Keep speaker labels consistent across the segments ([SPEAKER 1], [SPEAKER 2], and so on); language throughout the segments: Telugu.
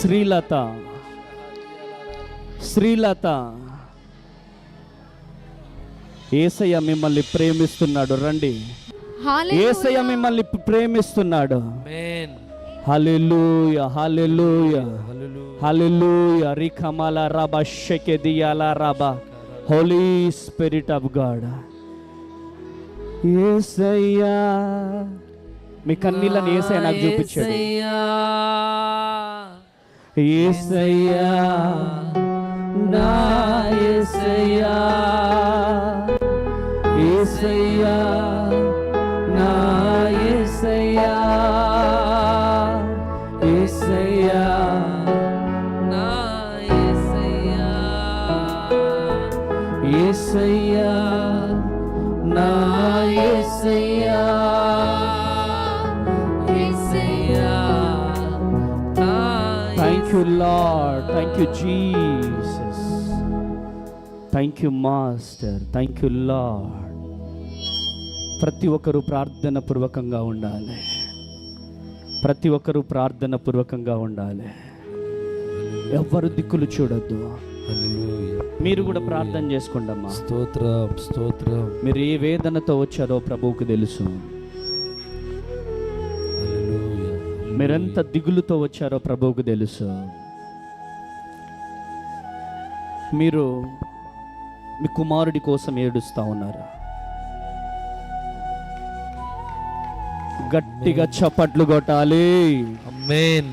[SPEAKER 1] శ్రీలత యేసయ్య మిమ్మల్ని ప్రేమిస్తున్నాడు. రండి, యేసయ్య మిమ్మల్ని ప్రేమిస్తున్నాడు. Hallelujah hallelujah hallelujah. రికమల రబ షకెదియాల రబ. Holy spirit of God. యేసయ్యా, మీ కన్నీళ్ళని యేసయ్య నాకు చూపించాడు. యేసయ్యా నా యేసయ్యా, యేసయ్యా నా యేసయ్యా, యేసయ్యా నా యేసయ్యా, యేసయ్యా నా యేసయ్యా, యేసయ్యా నా. Thank you lord, thank you Jesus, thank you master, thank you lord. ప్రతి ఒక్కరూ ప్రార్థన పూర్వకంగా ఉండాలి. ప్రతి ఒక్కరూ ప్రార్థన పూర్వకంగా ఉండాలి. ఎవరు దిక్కులు చూడొద్దు. మీరు కూడా ప్రార్థన చేసుకోండి అమ్మా.
[SPEAKER 2] స్తోత్రం స్తోత్రం.
[SPEAKER 1] మీరు ఏ వేదనతో వచ్చారో ప్రభువుకు తెలుసు. మీరెంత దిగులుతో వచ్చారో ప్రభువుకు తెలుసు. మీరు మీ కుమారుడి కోసం ఏడుస్తూ ఉన్నారు. గట్టిగా చప్పట్లు కొట్టాలి.
[SPEAKER 2] ఆమేన్.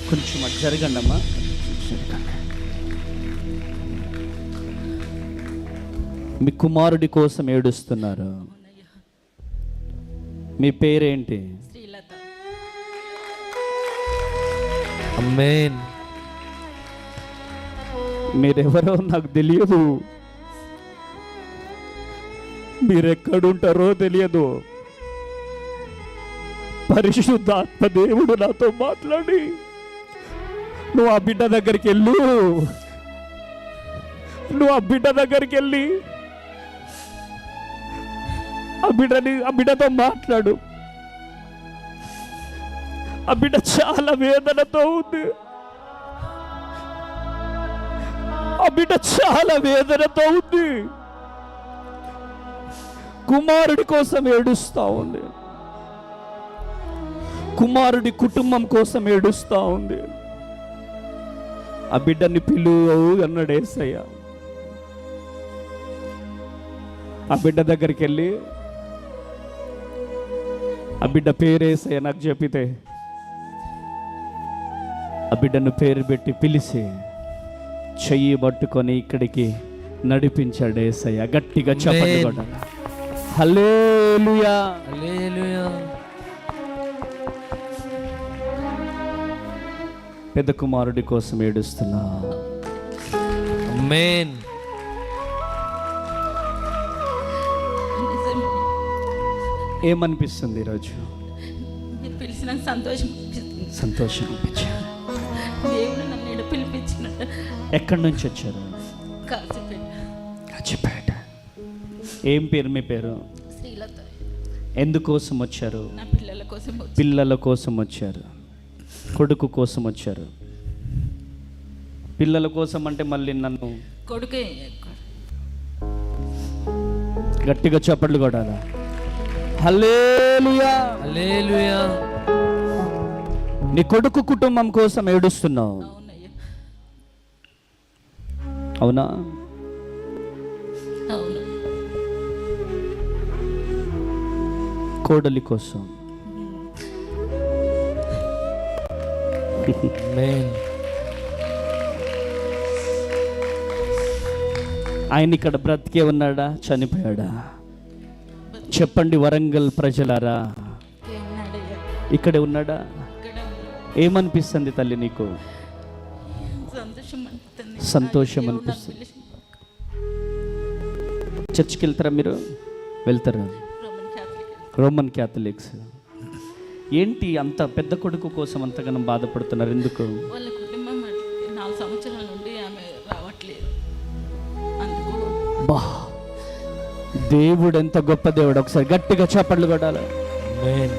[SPEAKER 1] కొంచెం అటు జరగండి అమ్మా. మీ కుమారుడి కోసం ఏడుస్తున్నారు. మీ పేరేంటి?
[SPEAKER 3] శ్రీలత.
[SPEAKER 2] ఆమేన్.
[SPEAKER 1] మీరెవరో నాకు తెలియదు, మీరెక్కడుంటారో తెలియదు. పరిశుద్ధాత్మ దేవుడు నాతో మాట్లాడి, నువ్వు ఆ బిడ్డ దగ్గరికి వెళ్ళు, నువ్వు ఆ బిడ్డ దగ్గరికి వెళ్ళి ఆ బిడ్డతో మాట్లాడు. ఆ బిడ్డ చాలా వేదనతో ఉంది. ఆ బిడ్డ చాలా వేదనతో ఉంది. కుమారుడి కోసం ఏడుస్తా ఉంది. కుమారుడి కుటుంబం కోసం ఏడుస్తా ఉంది. ఆ బిడ్డని పిలువు అన్నాడు యేసయ్య. ఆ బిడ్డ దగ్గరికి వెళ్ళి ఆ బిడ్డ పేరు యేసయ్య నాకు చెప్పితే ఆ బిడ్డను పేరు పెట్టి పిలిచి చెయ్యి పట్టుకొని ఇక్కడికి నడిపించాడు యేసయ్య. గట్టిగా చప్పట్లు కొట్టాలి. హల్లెలూయా
[SPEAKER 2] హల్లెలూయా.
[SPEAKER 1] పెద్ద కుమారుడి కోసం ఏడుస్తున్నా.
[SPEAKER 2] ఆమేన్.
[SPEAKER 1] ఏమనిపిస్తుంది ఈరోజు?
[SPEAKER 3] మీరు పిలిచిన సంతోషం అనిపిస్తుంది.
[SPEAKER 1] సంతోషం అనిపించింది.
[SPEAKER 3] దేవుడు నన్ను ఈడ పిలిపించినట్టు.
[SPEAKER 1] ఎక్కడి నుంచి వచ్చారు? కాచిపేట. ఏం పేరు మీ పేరు?
[SPEAKER 3] శ్రీలత.
[SPEAKER 1] ఎందుకోసం వచ్చారు?
[SPEAKER 3] నా పిల్లల కోసం వచ్చి.
[SPEAKER 1] పిల్లల కోసం వచ్చారు. కొడుకు కోసం వచ్చారు. పిల్లల కోసం అంటే మళ్ళీ నన్ను
[SPEAKER 3] కొడుకే.
[SPEAKER 1] గట్టిగా చప్పట్లు కొట్టాలా? హల్లెలూయా
[SPEAKER 2] హల్లెలూయా.
[SPEAKER 1] నీ కొడుకు కుటుంబం కోసం ఏడుస్తున్నావు,
[SPEAKER 3] అవునయ్యా.
[SPEAKER 1] అవునా?
[SPEAKER 3] అవును.
[SPEAKER 1] కోడలి కోసం.
[SPEAKER 2] ఆమేన్.
[SPEAKER 1] ఆయన ఇక్కడ బ్రతికే ఉన్నాడా, చనిపోయాడా? చెప్పండి వరంగల్ ప్రజలారా.
[SPEAKER 3] ఏమన్నాడయ్యా?
[SPEAKER 1] ఇక్కడే ఉన్నాడా?
[SPEAKER 3] ఇక్కడ
[SPEAKER 1] ఏమనిపిస్తుంది తల్లి నీకు?
[SPEAKER 3] సంతోషం అనిపిస్తుంది.
[SPEAKER 1] సంతోషం
[SPEAKER 3] దేవుడు
[SPEAKER 1] అనిపిస్తుంది.
[SPEAKER 3] నన్ను పిలిచి-
[SPEAKER 1] చర్చికి వెళ్తారా మీరు? వెళ్తారా?
[SPEAKER 3] Roman Catholic.
[SPEAKER 1] Roman Catholics. ఏంటి అంత పెద్ద కొడుకు కోసం అంతగానో బాధపడుతున్నారు? ఎందుకు?
[SPEAKER 3] వాళ్ళ కుటుంబం 4 సంవత్సరాల నుండి ఆమె రావట్లేదు. అందుకు
[SPEAKER 1] బా, దేవుడు ఎంత గొప్ప దేవుడు! ఒకసారి గట్టిగా చప్పట్లు కొట్టాలి.
[SPEAKER 2] ఆమేన్.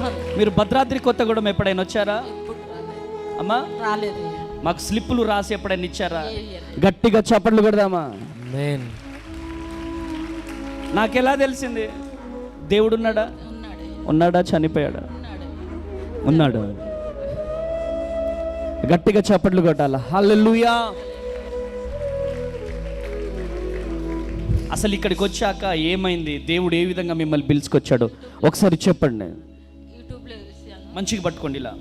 [SPEAKER 3] అందుకు
[SPEAKER 4] మీరు భద్రాద్రి కొత్తగూడెం ఎప్పుడైనా వచ్చారా
[SPEAKER 3] ఎప్పుడు రాలేదు.
[SPEAKER 4] అమ్మా?
[SPEAKER 3] రాలేదు.
[SPEAKER 4] మాకు స్లిప్పులు రాసి ఎప్పుడైనా ఇచ్చారా?
[SPEAKER 1] గట్టిగా చప్పట్లు కొడదామా?
[SPEAKER 2] ఆమేన్.
[SPEAKER 4] నాకెలా తెలిసింది? దేవుడు ఉన్నాడా?
[SPEAKER 3] ఉన్నాడు.
[SPEAKER 4] ఉన్నాడా చనిపోయాడా?
[SPEAKER 3] ఉన్నాడు.
[SPEAKER 4] ఉన్నాడు.
[SPEAKER 1] గట్టిగా చప్పట్లు కొట్టాలా? హల్లెలూయా.
[SPEAKER 4] అసలు ఇక్కడికి వచ్చాక ఏమైంది? దేవుడు ఏ విధంగా మిమ్మల్ని పిలుచుకొచ్చాడు ఒకసారి చెప్పండి.
[SPEAKER 3] యూట్యూబ్లో చూశాను.
[SPEAKER 4] మంచిగా పట్టుకోండి ఇలా.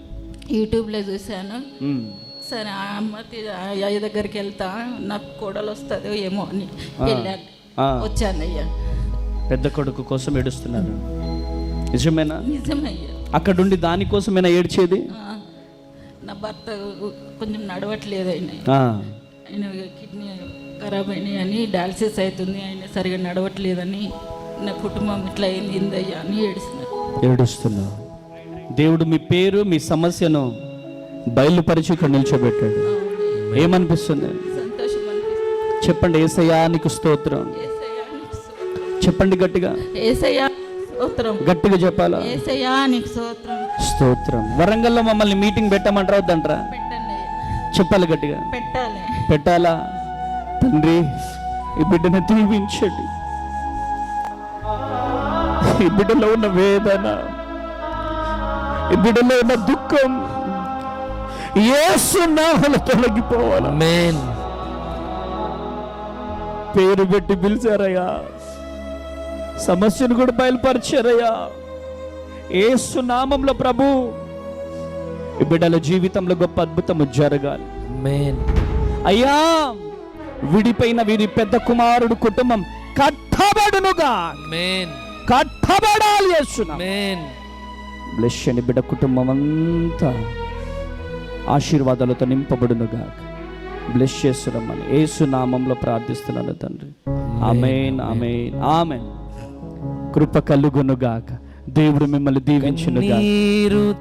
[SPEAKER 3] యూట్యూబ్లో చూశాను.
[SPEAKER 4] ఉమ్.
[SPEAKER 3] సరే ఆ అయ్య దగ్గరికి వెళ్తా, నాకు కోడలు వస్తుందో ఏమో అని వెళ్ళాను.
[SPEAKER 4] ఆ.
[SPEAKER 3] వచ్చాను అయ్యా.
[SPEAKER 4] పెద్ద కొడుకు కోసం ఏడుస్తున్నారు, నిజమేనా?
[SPEAKER 3] నిజమయ్యా.
[SPEAKER 4] అక్కడుండి దానికోసమేనా ఏడ్చేది?
[SPEAKER 3] నా భర్త కొంచెం నడవట్లేదు. ఆయన
[SPEAKER 4] ఆ.
[SPEAKER 3] ఆయన కిడ్నీ ఖరాబ్ అయినాయి అని డయాలసిస్ అవుతుంది, ఆయన సరిగా నడవట్లేదని, నా కుటుంబం ఇట్లా అయిందయ్యా అని
[SPEAKER 4] ఏడుస్తున్నా. దేవుడు మీ పేరు మీ సమస్యను బయలుపరిచి ఇక్కడ నిల్చోబెట్టాడు. ఏమనిపిస్తుంది?
[SPEAKER 3] సంతోషం అనిపిస్తుంది.
[SPEAKER 4] చెప్పండి. యేసయ్యా నీకు స్తోత్రం.
[SPEAKER 3] యేసయ్యా నీకు స్తోత్రం.
[SPEAKER 4] చెప్పండి గట్టిగా.
[SPEAKER 3] యేసయ్యా స్తోత్రం.
[SPEAKER 4] గట్టిగా చెప్పాలా?
[SPEAKER 3] యేసయ్యా నీకు స్తోత్రం.
[SPEAKER 4] స్తోత్రం. వరంగల్లో మమ్మల్ని మీటింగ్ పెట్టమంటారా వద్దంటారా?
[SPEAKER 3] పెట్టండి అయ్యా.
[SPEAKER 4] చెప్పాలి గట్టిగా.
[SPEAKER 3] పెట్టాలి.
[SPEAKER 4] పెట్టాలా? తండ్రి ఈ బిడ్డను దీవించండి. ఈ బిడ్డలో ఉన్న వేదన, ఈ బిడ్డలో ఉన్న దుఃఖం యేసు నామములో తొలగిపోవాలి.
[SPEAKER 2] ఆమేన్.
[SPEAKER 4] పేరు పెట్టి పిలిచారయ్యా, సమస్యను కూడా బయలుపరిచారయ్యా. యేసు నామంలో ప్రభు ఈ బిడ్డల జీవితంలో గొప్ప అద్భుతము జరగాలి.
[SPEAKER 2] ఆమేన్.
[SPEAKER 4] అయ్యా, విడిపోయిన వీరి పెద్ద కుమారుడు కుటుంబం కట్టబడునుగా.
[SPEAKER 2] ఆమేన్.
[SPEAKER 4] కట్టబడాలి యేసునామములో.
[SPEAKER 2] ఆమేన్.
[SPEAKER 4] బ్లెస్ చేయండి. బిడ్డ కుటుంబం అంతా ఆశీర్వాదాలతో నింపబడునుగా. బ్లెస్ చేస్తున్నామని యేసు నామంలో ప్రార్థిస్తున్నాను తండ్రి. ఆమేన్, ఆమేన్, ఆమేన్. కృప కలుగునుగాక. దేవుడు మిమ్మల్ని దీవించునుగాక.
[SPEAKER 2] నీరు